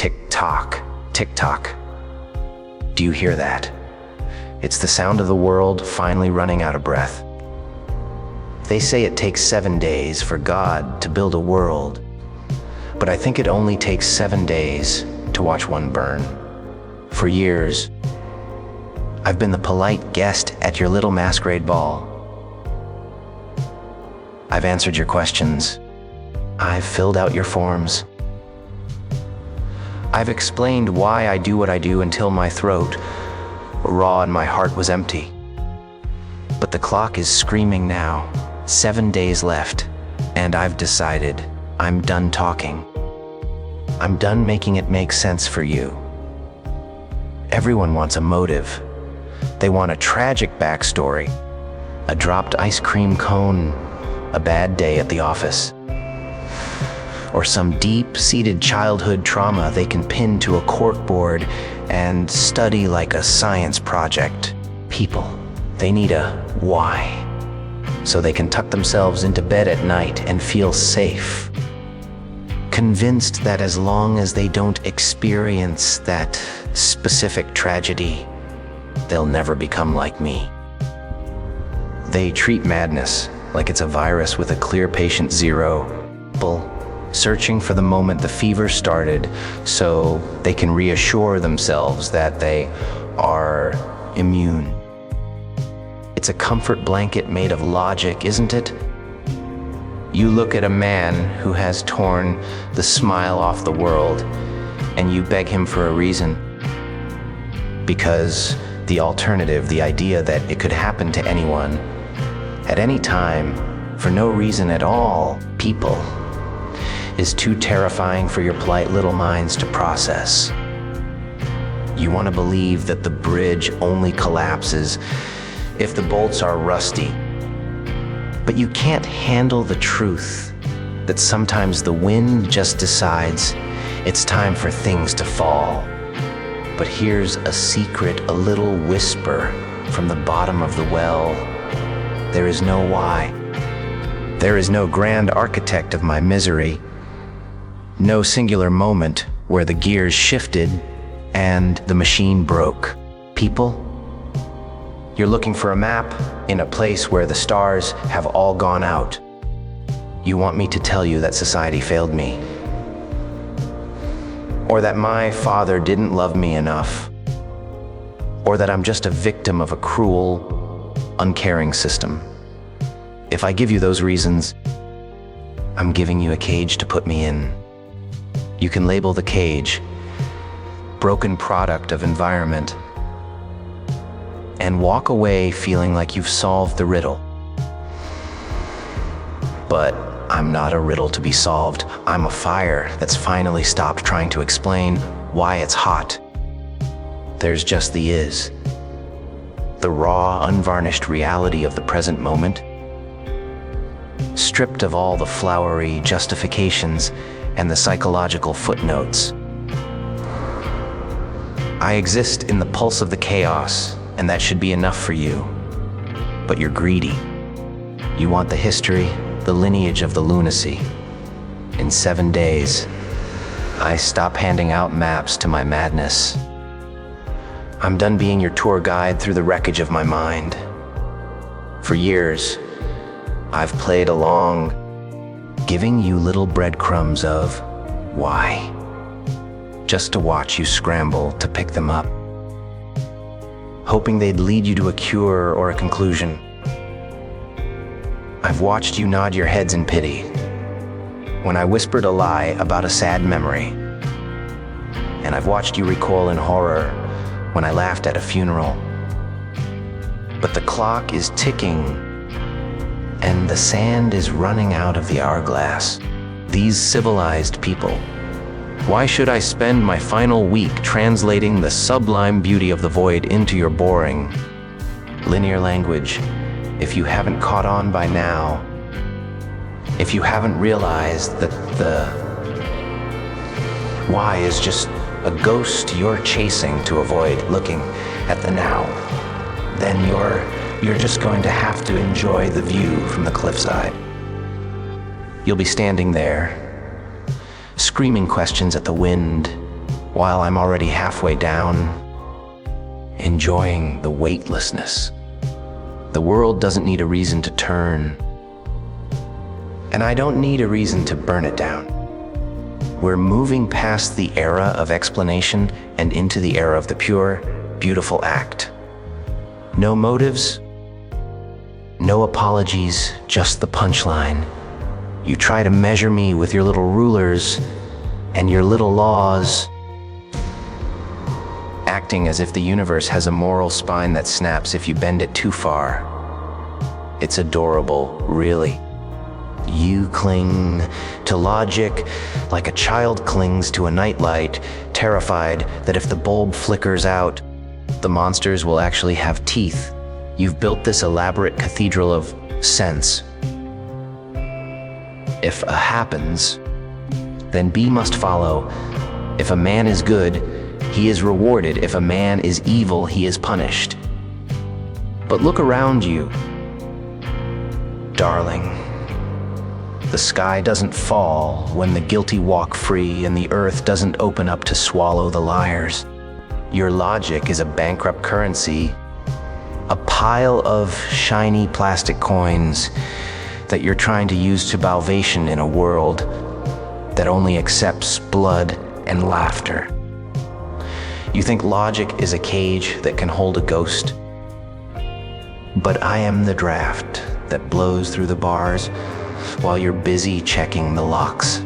Tick-tock, tick-tock. Do you hear that? It's the sound of the world finally running out of breath. They say it takes 7 days for God to build a world, but I think it only takes 7 days to watch one burn. For years, I've been the polite guest at your little masquerade ball. I've answered your questions. I've filled out your forms. I've explained why I do what I do until my throat, raw and my heart was empty. But the clock is screaming now. 7 days left, and I've decided I'm done talking. I'm done making it make sense for you. Everyone wants a motive. They want a tragic backstory, a dropped ice cream cone, a bad day at the office, or some deep-seated childhood trauma they can pin to a corkboard and study like a science project. People, they need a why, so they can tuck themselves into bed at night and feel safe, convinced that as long as they don't experience that specific tragedy, they'll never become like me. They treat madness like it's a virus with a clear patient zero, searching for the moment the fever started so they can reassure themselves that they are immune. It's a comfort blanket made of logic, isn't it? You look at a man who has torn the smile off the world and you beg him for a reason. Because the alternative, the idea that it could happen to anyone, at any time, for no reason at all, people, is too terrifying for your polite little minds to process. You want to believe that the bridge only collapses if the bolts are rusty. But you can't handle the truth that sometimes the wind just decides it's time for things to fall. But here's a secret, a little whisper from the bottom of the well. There is no why. There is no grand architect of my misery. No singular moment where the gears shifted and the machine broke. People, you're looking for a map in a place where the stars have all gone out. You want me to tell you that society failed me, or that my father didn't love me enough, or that I'm just a victim of a cruel, uncaring system. If I give you those reasons, I'm giving you a cage to put me in. You can label the cage broken product of environment and walk away feeling like you've solved the riddle. But I'm not a riddle to be solved. I'm a fire that's finally stopped trying to explain why it's hot. There's just the is. The raw, unvarnished reality of the present moment, stripped of all the flowery justifications and the psychological footnotes. I exist in the pulse of the chaos, and that should be enough for you. But you're greedy. You want the history, the lineage of the lunacy. In 7 days, I stop handing out maps to my madness. I'm done being your tour guide through the wreckage of my mind. For years, I've played along, giving you little breadcrumbs of why, just to watch you scramble to pick them up, hoping they'd lead you to a cure or a conclusion. I've watched you nod your heads in pity when I whispered a lie about a sad memory, and I've watched you recoil in horror when I laughed at a funeral. But the clock is ticking and the sand is running out of the hourglass. These civilized people. Why should I spend my final week translating the sublime beauty of the void into your boring, linear language if you haven't caught on by now? If you haven't realized that the why is just a ghost you're chasing to avoid looking at the now, then you're just going to have to enjoy the view from the cliffside. You'll be standing there, screaming questions at the wind, while I'm already halfway down, enjoying the weightlessness. The world doesn't need a reason to turn, and I don't need a reason to burn it down. We're moving past the era of explanation and into the era of the pure, beautiful act. No motives, no apologies, just the punchline. You try to measure me with your little rulers and your little laws, acting as if the universe has a moral spine that snaps if you bend it too far. It's adorable, really. You cling to logic like a child clings to a nightlight, terrified that if the bulb flickers out, the monsters will actually have teeth. You've built this elaborate cathedral of sense. If A happens, then B must follow. If a man is good, he is rewarded. If a man is evil, he is punished. But look around you, darling. The sky doesn't fall when the guilty walk free, and the earth doesn't open up to swallow the liars. Your logic is a bankrupt currency, a pile of shiny plastic coins that you're trying to use to salvation in a world that only accepts blood and laughter. You think logic is a cage that can hold a ghost, but I am the draft that blows through the bars while you're busy checking the locks.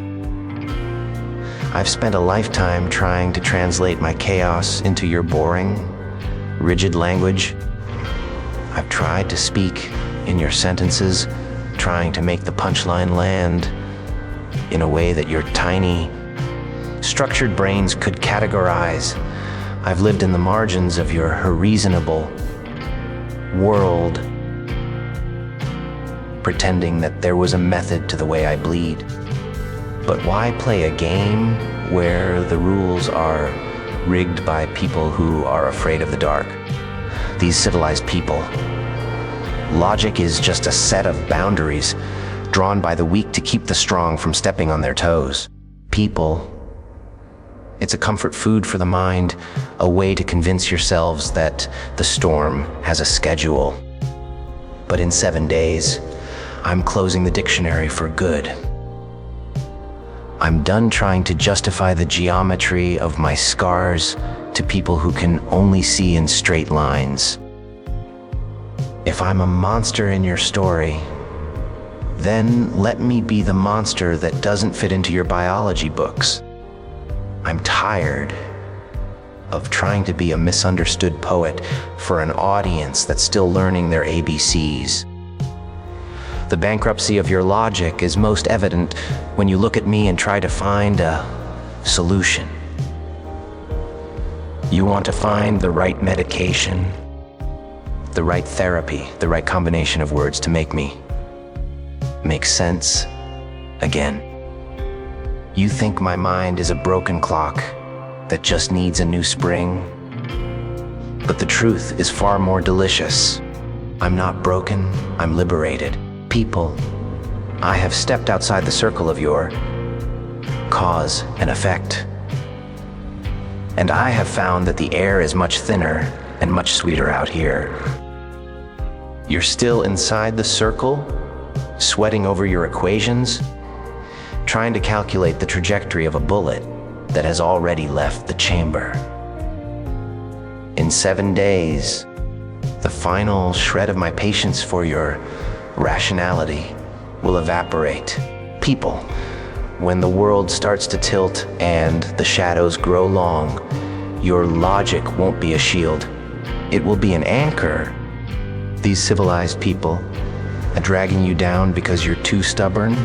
I've spent a lifetime trying to translate my chaos into your boring, rigid language. I've tried to speak in your sentences, trying to make the punchline land in a way that your tiny, structured brains could categorize. I've lived in the margins of your reasonable world, pretending that there was a method to the way I bleed. But why play a game where the rules are rigged by people who are afraid of the dark? These civilized people. Logic is just a set of boundaries drawn by the weak to keep the strong from stepping on their toes. People. It's a comfort food for the mind, a way to convince yourselves that the storm has a schedule. But in 7 days, I'm closing the dictionary for good. I'm done trying to justify the geometry of my scars to people who can only see in straight lines. If I'm a monster in your story, then let me be the monster that doesn't fit into your biology books. I'm tired of trying to be a misunderstood poet for an audience that's still learning their ABCs. The bankruptcy of your logic is most evident when you look at me and try to find a solution. You want to find the right medication, the right therapy, the right combination of words to make me make sense again. You think my mind is a broken clock that just needs a new spring. But the truth is far more delicious. I'm not broken, I'm liberated. People, I have stepped outside the circle of your cause and effect. And I have found that the air is much thinner and much sweeter out here. You're still inside the circle, sweating over your equations, trying to calculate the trajectory of a bullet that has already left the chamber. In 7 days, the final shred of my patience for your rationality will evaporate. People, when the world starts to tilt and the shadows grow long, your logic won't be a shield. It will be an anchor. These civilized people are dragging you down because you're too stubborn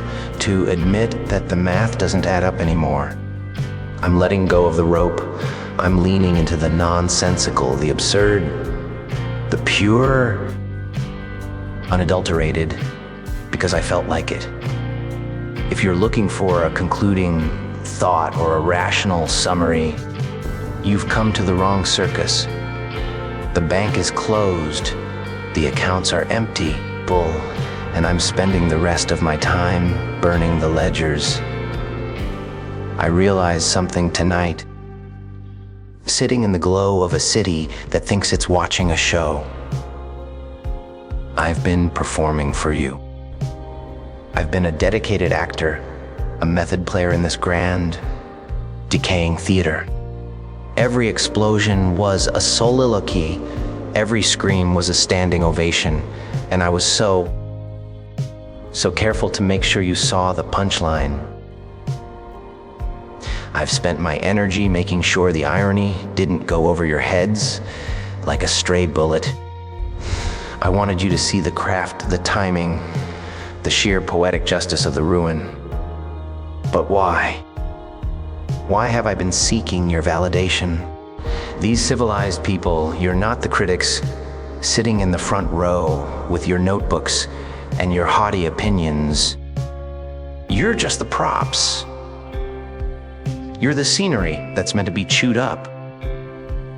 to admit that the math doesn't add up anymore. I'm letting go of the rope. I'm leaning into the nonsensical, the absurd, the pure, unadulterated, because I felt like it. If you're looking for a concluding thought or a rational summary, you've come to the wrong circus. The bank is closed, the accounts are empty, bull, and I'm spending the rest of my time burning the ledgers. I realized something tonight. sitting in the glow of a city that thinks it's watching a show. I've been performing for you. I've been a dedicated actor, a method player in this grand, decaying theater. Every explosion was a soliloquy, every scream was a standing ovation, and I was so careful to make sure you saw the punchline. I've spent my energy making sure the irony didn't go over your heads like a stray bullet. I wanted you to see the craft, the timing, the sheer poetic justice of the ruin. But why? Why have I been seeking your validation? These civilized people, you're not the critics sitting in the front row with your notebooks and your haughty opinions. You're just the props. You're the scenery that's meant to be chewed up,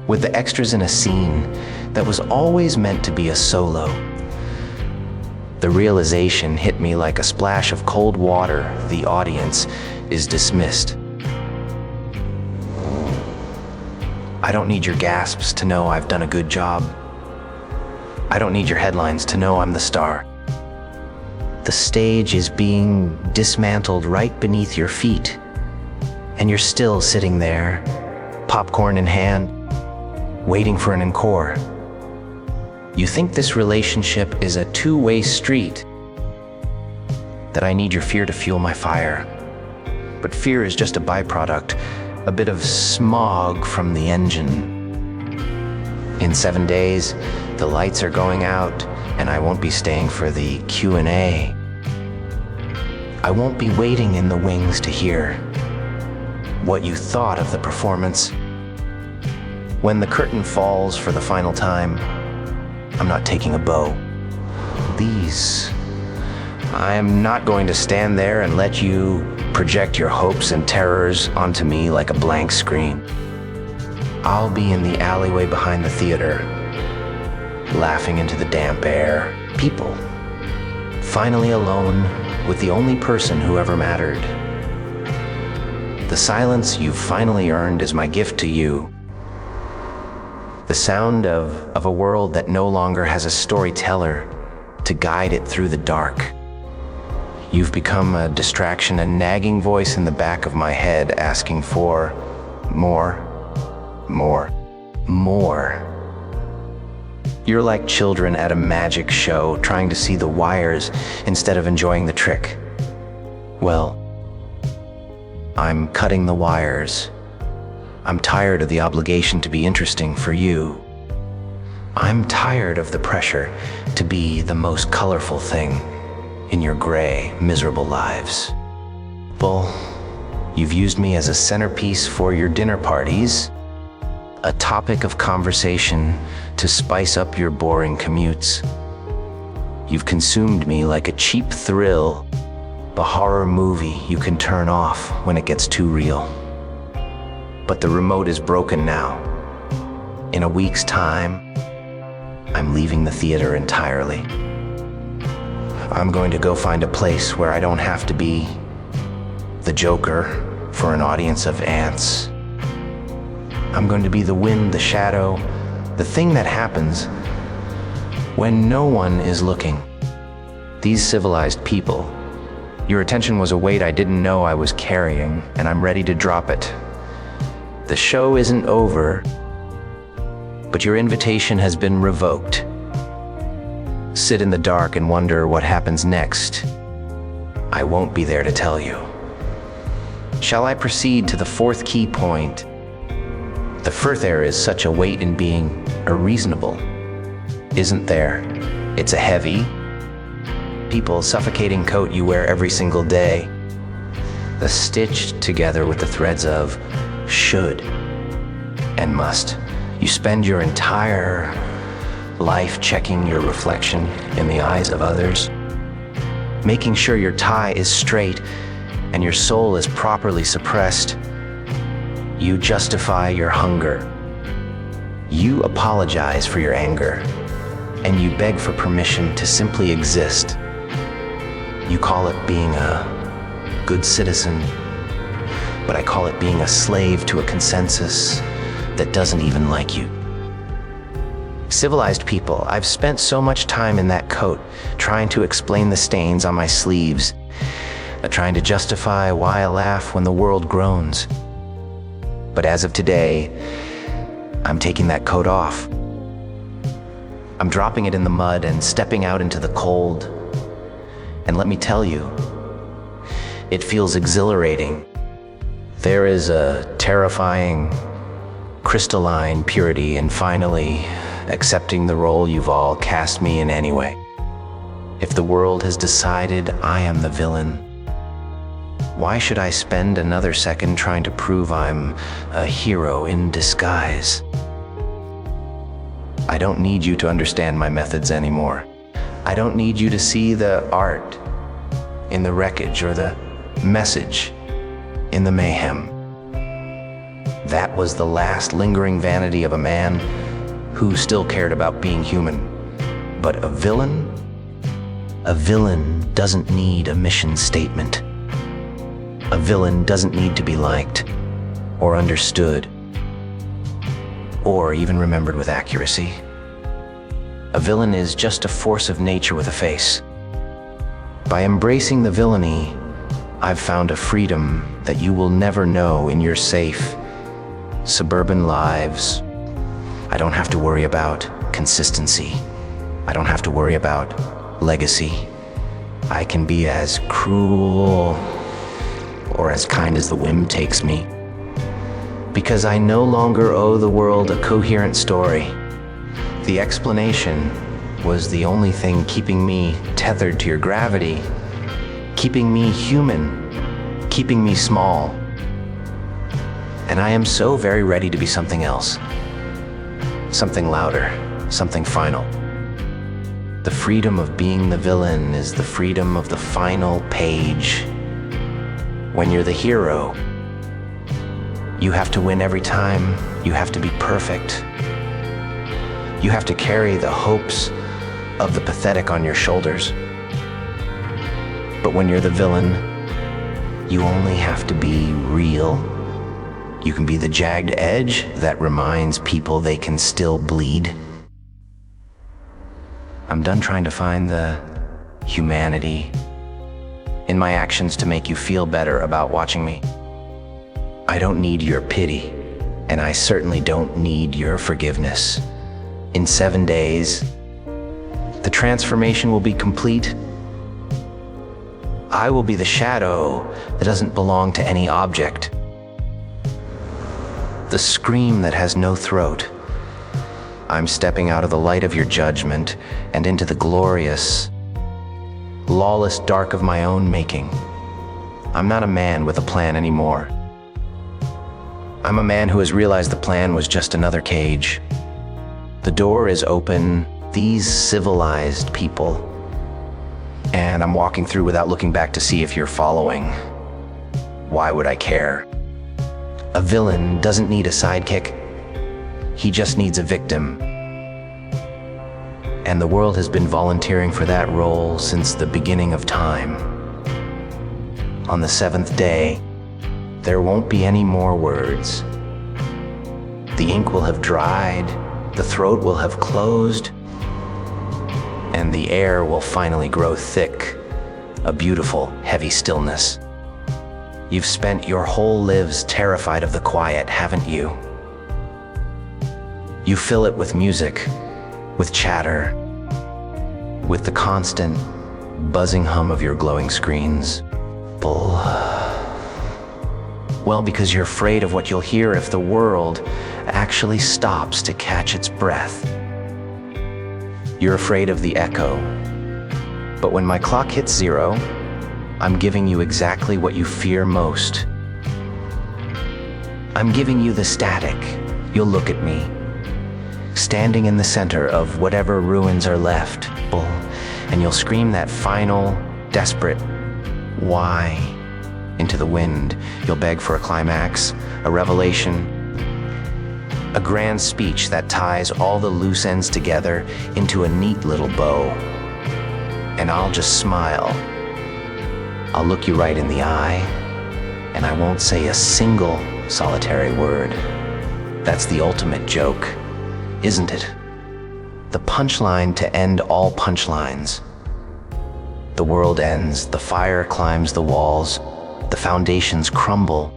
with the extras in a scene that was always meant to be a solo. The realization hit me like a splash of cold water. The audience is dismissed. I don't need your gasps to know I've done a good job. I don't need your headlines to know I'm the star. The stage is being dismantled right beneath your feet, and you're still sitting there, popcorn in hand, waiting for an encore. You think this relationship is a two-way street, that I need your fear to fuel my fire. But fear is just a byproduct, a bit of smog from the engine. In 7 days, the lights are going out, and I won't be staying for the Q&A. I won't be waiting in the wings to hear what you thought of the performance. When the curtain falls for the final time, I'm not taking a bow. I'm not going to stand there and let you project your hopes and terrors onto me like a blank screen. I'll be in the alleyway behind the theater, laughing into the damp air. People, finally alone with the only person who ever mattered. The silence you've finally earned is my gift to you. The sound of a world that no longer has a storyteller to guide it through the dark. You've become a distraction, a nagging voice in the back of my head asking for more. You're like children at a magic show trying to see the wires instead of enjoying the trick. Well, I'm cutting the wires. I'm tired of the obligation to be interesting for you. I'm tired of the pressure to be the most colorful thing in your gray, miserable lives. Well, you've used me as a centerpiece for your dinner parties, a topic of conversation to spice up your boring commutes. You've consumed me like a cheap thrill, a horror movie you can turn off when it gets too real. But the remote is broken now. In a week's time, I'm leaving the theater entirely. I'm going to go find a place where I don't have to be the jokr for an audience of ants. I'm going to be the wind, the shadow, the thing that happens when no one is looking. These civilized people, your attention was a weight I didn't know I was carrying, and I'm ready to drop it. The show isn't over, but your invitation has been revoked. Sit in the dark and wonder what happens next. I won't be there to tell you. Shall I proceed to the fourth key point? The first there is such a weight in being unreasonable, isn't there? It's a heavy, suffocating coat you wear every single day, the stitched together with the threads of should and must. You spend your entire life checking your reflection in the eyes of others, making sure your tie is straight and your soul is properly suppressed. You justify your hunger. You apologize for your anger, and you beg for permission to simply exist. You call it being a good citizen, but I call it being a slave to a consensus, that doesn't even like you. Civilized people, I've spent so much time in that coat, trying to explain the stains on my sleeves, trying to justify why I laugh when the world groans. But as of today, I'm taking that coat off. I'm dropping it in the mud and stepping out into the cold. And let me tell you, it feels exhilarating. There is a terrifying, crystalline purity in finally accepting the role you've all cast me in anyway. If the world has decided I am the villain, why should I spend another second trying to prove I'm a hero in disguise? I don't need you to understand my methods anymore. I don't need you to see the art in the wreckage or the message in the mayhem. That was the last lingering vanity of a man who still cared about being human. But a villain doesn't need a mission statement. A villain doesn't need to be liked or understood or even remembered with accuracy. A villain is just a force of nature with a face. By embracing the villainy, I've found a freedom that you will never know in your safe, suburban lives. I don't have to worry about consistency. I don't have to worry about legacy. I can be as cruel or as kind as the whim takes me, because I no longer owe the world a coherent story. The explanation was the only thing keeping me tethered to your gravity, keeping me human, keeping me small. And I am so very ready to be something else. Something louder, something final. The freedom of being the villain is the freedom of the final page. When you're the hero, you have to win every time. You have to be perfect. You have to carry the hopes of the pathetic on your shoulders. But when you're the villain, you only have to be real. You can be the jagged edge that reminds people they can still bleed. I'm done trying to find the humanity in my actions to make you feel better about watching me. I don't need your pity, and I certainly don't need your forgiveness. In 7 days, the transformation will be complete. I will be the shadow that doesn't belong to any object. The scream that has no throat. I'm stepping out of the light of your judgment and into the glorious, lawless dark of my own making. I'm not a man with a plan anymore. I'm a man who has realized the plan was just another cage. The door is open, these civilized people, and I'm walking through without looking back to see if you're following. Why would I care? A villain doesn't need a sidekick. He just needs a victim. And the world has been volunteering for that role since the beginning of time. On the 7th day, there won't be any more words. The ink will have dried, the throat will have closed, and the air will finally grow thick, a beautiful, heavy stillness. You've spent your whole lives terrified of the quiet, haven't you? You fill it with music, with chatter, with the constant buzzing hum of your glowing screens. Well, because you're afraid of what you'll hear if the world actually stops to catch its breath. You're afraid of the echo. But when my clock hits 0, I'm giving you exactly what you fear most. I'm giving you the static. You'll look at me, standing in the center of whatever ruins are left, and you'll scream that final, desperate why into the wind. You'll beg for a climax, a revelation, a grand speech that ties all the loose ends together into a neat little bow. And I'll just smile. I'll look you right in the eye, and I won't say a single solitary word. That's the ultimate joke, isn't it? The punchline to end all punchlines. The world ends, the fire climbs the walls, the foundations crumble,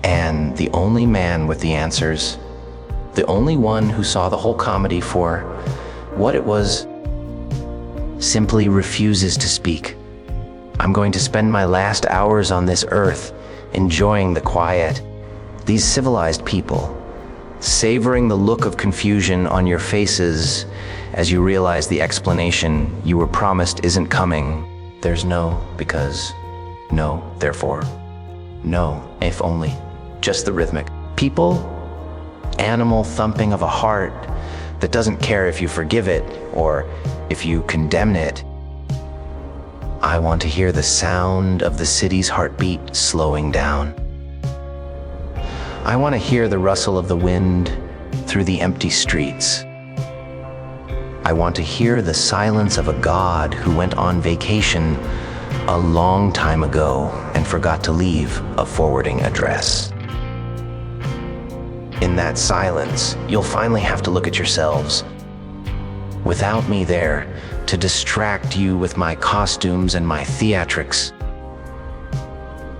and the only man with the answers, the only one who saw the whole comedy for what it was, simply refuses to speak. I'm going to spend my last hours on this earth enjoying the quiet, these civilized people, savoring the look of confusion on your faces as you realize the explanation you were promised isn't coming. There's no because, no therefore, no if only, just the rhythmic. People, animal thumping of a heart that doesn't care if you forgive it or if you condemn it. I want to hear the sound of the city's heartbeat slowing down. I want to hear the rustle of the wind through the empty streets. I want to hear the silence of a god who went on vacation a long time ago and forgot to leave a forwarding address. In that silence, you'll finally have to look at yourselves. Without me there to distract you with my costumes and my theatrics.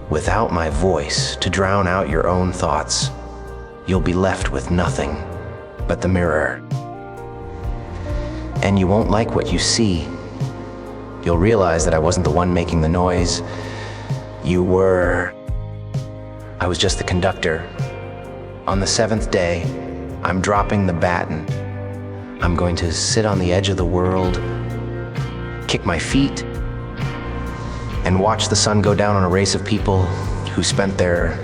Without my voice to drown out your own thoughts, you'll be left with nothing but the mirror. And you won't like what you see. You'll realize that I wasn't the one making the noise. You were. I was just the conductor. On the seventh day, I'm dropping the baton. I'm going to sit on the edge of the world, kick my feet, and watch the sun go down on a race of people who spent their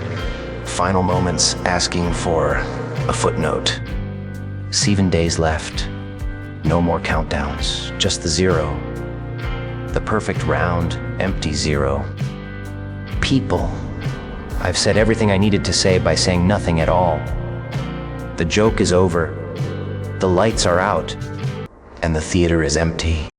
final moments asking for a footnote. 7 days left. No more countdowns, just the zero. The perfect round, empty zero. People. I've said everything I needed to say by saying nothing at all. The joke is over. The lights are out, and the theater is empty.